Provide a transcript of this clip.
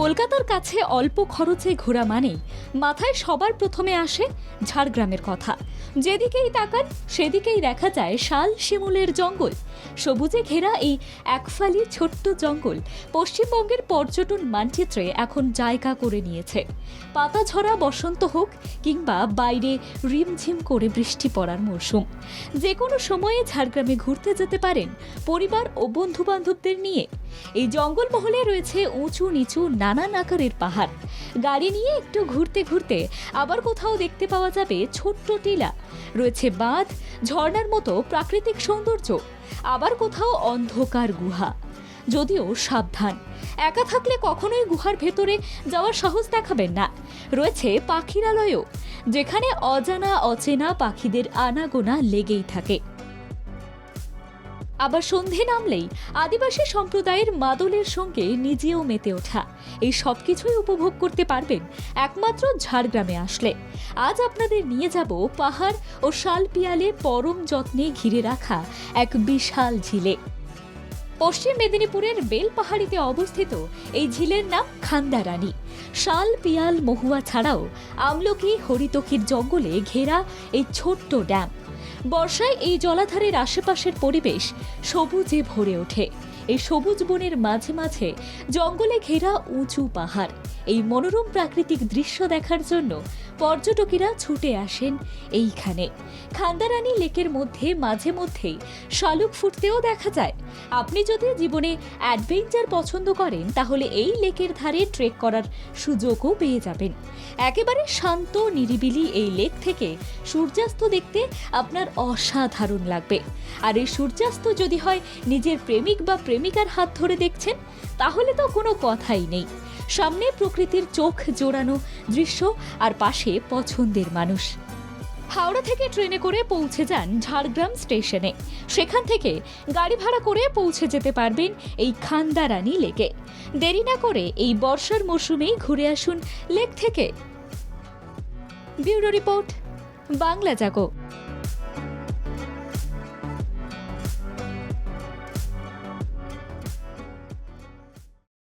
কলকাতার কাছে অল্প খরচে ঘোরা মানেই মাথায় সবার প্রথমে আসে ঝাড়গ্রামের কথা। যেদিকেই তাকান সেদিকেই দেখা যায় শাল শিমুলের জঙ্গল। সবুজে ঘেরা এই একফালি ছোট্ট জঙ্গল পশ্চিমবঙ্গের পর্যটন মানচিত্রে এখন জায়গা করে নিয়েছে। পাতাঝরা বসন্ত হোক কিংবা বাইরে রিমঝিম করে বৃষ্টি পড়ার মরশুম, যে কোনো সময়ে ঝাড়গ্রামে ঘুরতে যেতে পারেন পরিবার ও বন্ধু বান্ধবদের নিয়ে। এই জঙ্গলমহলে রয়েছে উঁচু নিচু নানান আকারের পাহাড়। গাড়ি নিয়ে একটু ঘুরতে ঘুরতে আবার কোথাও দেখতে পাওয়া যাবে ছোট্ট টিলা, রয়েছে বাঁধ, ঝর্ণার মতো প্রাকৃতিক সৌন্দর্য, আবার কোথাও অন্ধকার গুহা। যদিও সাবধান, একা থাকলে কখনোই গুহার ভেতরে যাওয়ার সাহস দেখাবেন না। রয়েছে পাখিরালয়ও, যেখানে অজানা অচেনা পাখিদের আনাগোনা লেগেই থাকে। আবার সন্ধে নামলেই আদিবাসী সম্প্রদায়ের মাদলের সঙ্গে নিজেও মেতে ওঠা, এই সব কিছুই উপভোগ করতে পারবেন একমাত্র ঝাড়গ্রামে আসলে। আজ আপনাদের নিয়ে যাব পাহাড় ও শাল পিয়ালে পরম যত্নে ঘিরে রাখা এক বিশাল ঝিলে। পশ্চিম মেদিনীপুরের বেলপাহাড়িতে অবস্থিত এই ঝিলের নাম খান্দারানী। শাল পিয়াল মহুয়া ছাড়াও আমলকি হরিতকির জঙ্গলে ঘেরা এই ছোট্ট ড্যাম। বর্ষায় এই জলাধারের আশেপাশের পরিবেশ সবুজে ভরে ওঠে। এই সবুজ বনের মাঝে মাঝে জঙ্গলে ঘেরা উঁচু পাহাড়। এই মনোরম প্রাকৃতিক দৃশ্য দেখার জন্য পর্যটকেরা ছুটে আসেন এইখানে। খান্দারানী লেকের মধ্যে মাঝে মধ্যেই শালুক ফুটতেও দেখা যায়। আপনি যদি জীবনে অ্যাডভেঞ্চার পছন্দ করেন তাহলে এই লেকের ধারে ট্রেক করার সুযোগও পেয়ে যাবেন। একেবারে শান্ত নিরিবিলি এই লেক থেকে সূর্যাস্ত দেখতে আপনার অসাধারণ লাগবে। আর এই সূর্যাস্ত যদি হয় নিজের প্রেমিক বা প্রেমিকার হাত ধরে দেখছেন, তাহলে তো কোনো কথাই নেই। সামনে প্রকৃতির চোখ জোড়ানো দৃশ্য আর পাশে পছন্দের মানুষ। হাওড়া থেকে ট্রেনে করে পৌঁছে যান ঝাড়গ্রাম স্টেশনে। সেখান থেকে গাড়ি ভাড়া করে পৌঁছে যেতে পারবেন এই খান্দারানী লেকে। দেরি না করে এই বর্ষার মরশুমেই ঘুরে আসুন লেক থেকে। ব্যুরো রিপোর্ট, বাংলা জাগো।